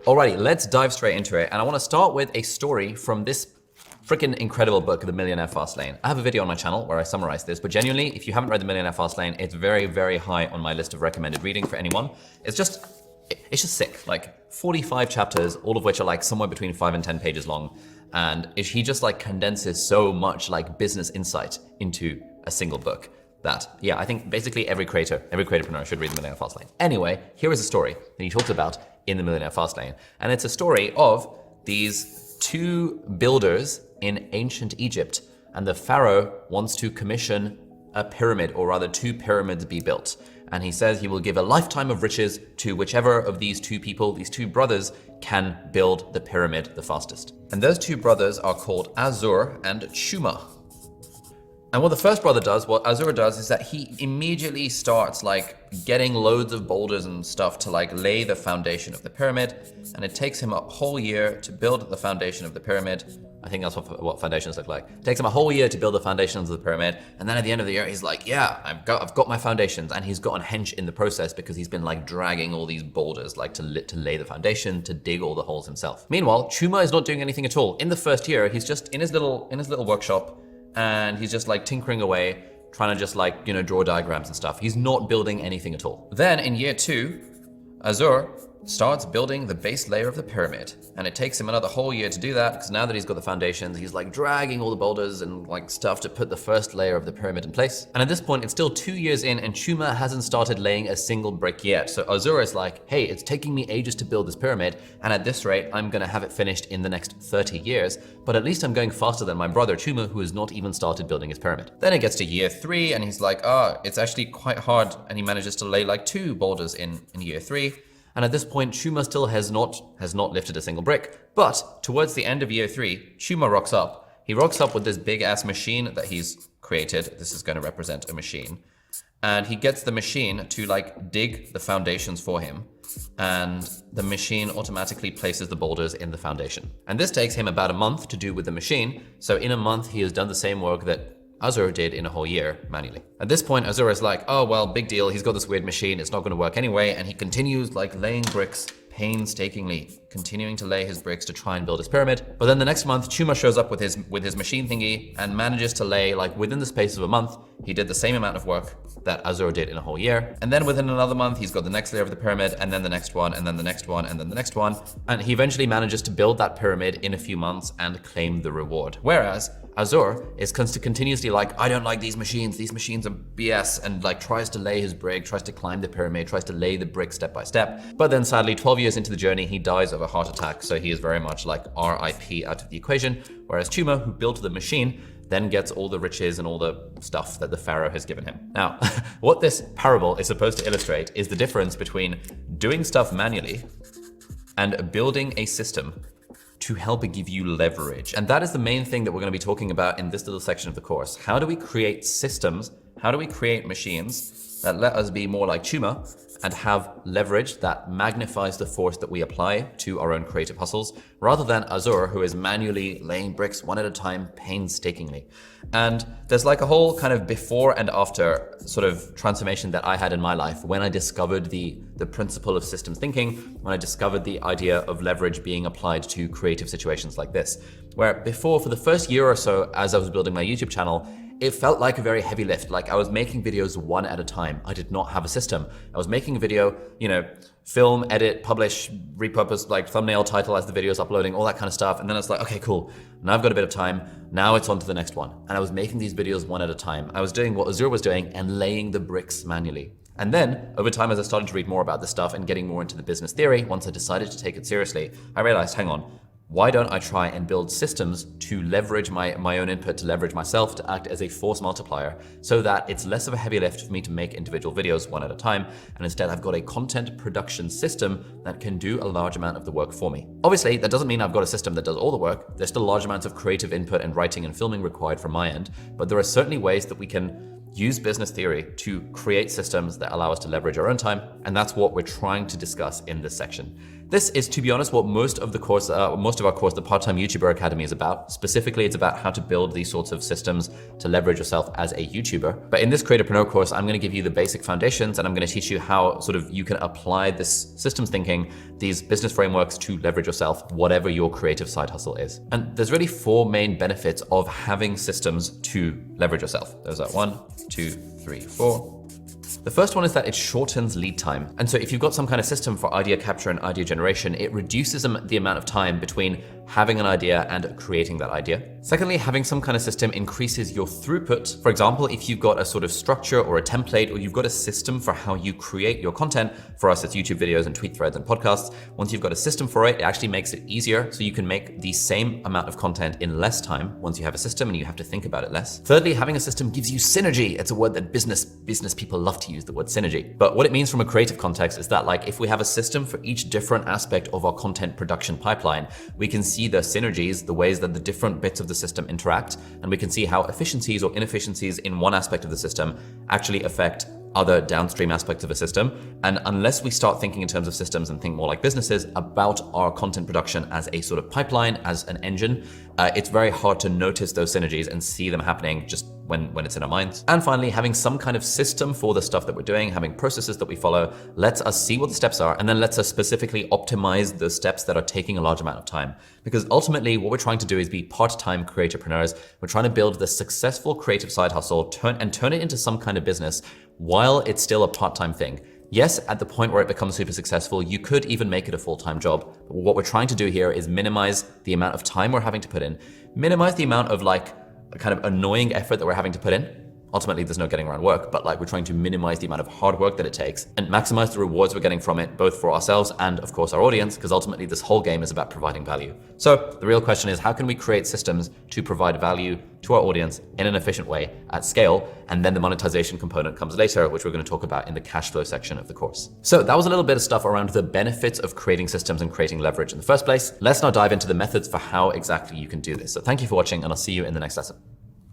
Alrighty, let's dive straight into it. And I want to start with a story from this freaking incredible book, The Millionaire Fast Lane. I have a video on my channel where I summarize this, but genuinely, if you haven't read The Millionaire Fast Lane, it's very, very high on my list of recommended reading for anyone. It's just sick. Like 45 chapters, all of which are like somewhere between 5 and 10 pages long. And he just like condenses so much like business insight into a single book that, yeah, I think basically every creatorpreneur should read The Millionaire Fast Lane. Anyway, here is a story that he talks about in The Millionaire Fast Lane. And it's a story of these two builders in ancient Egypt. And the pharaoh wants to commission a pyramid, or rather 2 pyramids be built. And he says he will give a lifetime of riches to whichever of these 2 people, these 2 brothers, can build the pyramid the fastest. And those 2 brothers are called Azur and Chuma. And what the first brother does, what Azur does, is that he immediately starts like getting loads of boulders and stuff to like lay the foundation of the pyramid. And it takes him a whole year to build the foundation of the pyramid. I think that's what foundations look like. It takes him a whole year to build the foundations of the pyramid. And then at the end of the year, he's like, yeah, I've got my foundations. And he's gotten hench in the process because he's been like dragging all these boulders like to lay the foundation, to dig all the holes himself. Meanwhile, Chuma is not doing anything at all. In the first year, he's just in his little workshop, and he's just like tinkering away, trying to just like, draw diagrams and stuff. He's not building anything at all. Then in year 2, Azur starts building the base layer of the pyramid. And it takes him another whole year to do that, because now that he's got the foundations, he's like dragging all the boulders and like stuff to put the first layer of the pyramid in place. And at this point, it's still 2 years in and Chuma hasn't started laying a single brick yet. So Azur is like, hey, it's taking me ages to build this pyramid. And at this rate, I'm gonna have it finished in the next 30 years. But at least I'm going faster than my brother Chuma, who has not even started building his pyramid. Then it gets to year 3 and he's like, it's actually quite hard. And he manages to lay like 2 boulders in year 3. And at this point, Chuma still has not lifted a single brick. But towards the end of year 3, Chuma rocks up. He rocks up with this big ass machine that he's created. This is going to represent a machine. And he gets the machine to like dig the foundations for him. And the machine automatically places the boulders in the foundation. And this takes him about a month to do with the machine. So in a month, he has done the same work that Azur did in a whole year manually. At this point, Azur is like, oh, well, big deal. He's got this weird machine. It's not going to work anyway. And he continues like laying bricks painstakingly, continuing to lay his bricks to try and build his pyramid. But then the next month, Chuma shows up with his machine thingy and manages to lay, like within the space of a month, he did the same amount of work that Azur did in a whole year. And then within another month, he's got the next layer of the pyramid, and then the next one, and then the next one, and then the next one. And he eventually manages to build that pyramid in a few months and claim the reward. Whereas Azur is continuously like, I don't like these machines are BS, and like tries to lay his brick, tries to climb the pyramid, tries to lay the brick step by step. But then sadly, 12 years into the journey, he dies of a heart attack. So he is very much like RIP out of the equation. Whereas Chuma, who built the machine, then gets all the riches and all the stuff that the pharaoh has given him. Now, what this parable is supposed to illustrate is the difference between doing stuff manually and building a system to help give you leverage. And that is the main thing that we're going to be talking about in this little section of the course. How do we create systems? How do we create machines that let us be more like Chuma and have leverage that magnifies the force that we apply to our own creative hustles, rather than Azur, who is manually laying bricks one at a time painstakingly. And there's like a whole kind of before and after sort of transformation that I had in my life when I discovered the principle of systems thinking, when I discovered the idea of leverage being applied to creative situations like this. Where before, for the first year or so, as I was building my YouTube channel, it felt like a very heavy lift. Like I was making videos one at a time. I did not have a system. I was making a video, film, edit, publish, repurpose, like thumbnail, title as the video is uploading, all that kind of stuff. And then it's like, okay, cool. Now I've got a bit of time. Now it's on to the next one. And I was making these videos one at a time. I was doing what Azur was doing and laying the bricks manually. And then over time, as I started to read more about this stuff and getting more into the business theory, once I decided to take it seriously, I realized, hang on, why don't I try and build systems to leverage my own input, to leverage myself, to act as a force multiplier, so that it's less of a heavy lift for me to make individual videos one at a time, and instead I've got a content production system that can do a large amount of the work for me. Obviously, that doesn't mean I've got a system that does all the work. There's still large amounts of creative input and writing and filming required from my end, but there are certainly ways that we can use business theory to create systems that allow us to leverage our own time. And that's what we're trying to discuss in this section. This is, to be honest, what most of our course, the Part-Time YouTuber Academy, is about. Specifically, it's about how to build these sorts of systems to leverage yourself as a YouTuber. But in this Creatorpreneur course, I'm going to give you the basic foundations, and I'm going to teach you how you can apply this systems thinking, these business frameworks, to leverage yourself, whatever your creative side hustle is. And there's really 4 main benefits of having systems to leverage yourself. Those are 1, 2, 3, 4. The first one is that it shortens lead time. And so if you've got some kind of system for idea capture and idea generation, it reduces the amount of time between having an idea and creating that idea. Secondly, having some kind of system increases your throughput. For example, if you've got a sort of structure or a template, or you've got a system for how you create your content, for us it's YouTube videos and tweet threads and podcasts. Once you've got a system for it, it actually makes it easier, so you can make the same amount of content in less time once you have a system and you have to think about it less. Thirdly, having a system gives you synergy. It's a word that business people love to use, the word synergy. But what it means from a creative context is that, like, if we have a system for each different aspect of our content production pipeline, we can see the synergies, the ways that the different bits of the system interact, and we can see how efficiencies or inefficiencies in one aspect of the system actually affect other downstream aspects of a system. And unless we start thinking in terms of systems and think more like businesses about our content production as a sort of pipeline, as an engine, it's very hard to notice those synergies and see them happening just when it's in our minds. And finally, having some kind of system for the stuff that we're doing, having processes that we follow, lets us see what the steps are, and then lets us specifically optimize the steps that are taking a large amount of time. Because ultimately, what we're trying to do is be part-time creatorpreneurs. We're trying to build the successful creative side hustle, turn it into some kind of business while it's still a part-time thing. Yes, at the point where it becomes super successful, you could even make it a full-time job. But what we're trying to do here is minimize the amount of time we're having to put in, minimize the amount of a kind of annoying effort that we're having to put in. Ultimately, there's no getting around work, but we're trying to minimize the amount of hard work that it takes and maximize the rewards we're getting from it, both for ourselves and of course our audience, because ultimately this whole game is about providing value. So the real question is, how can we create systems to provide value to our audience in an efficient way at scale? And then the monetization component comes later, which we're going to talk about in the cash flow section of the course. So that was a little bit of stuff around the benefits of creating systems and creating leverage in the first place. Let's now dive into the methods for how exactly you can do this. So thank you for watching, and I'll see you in the next lesson.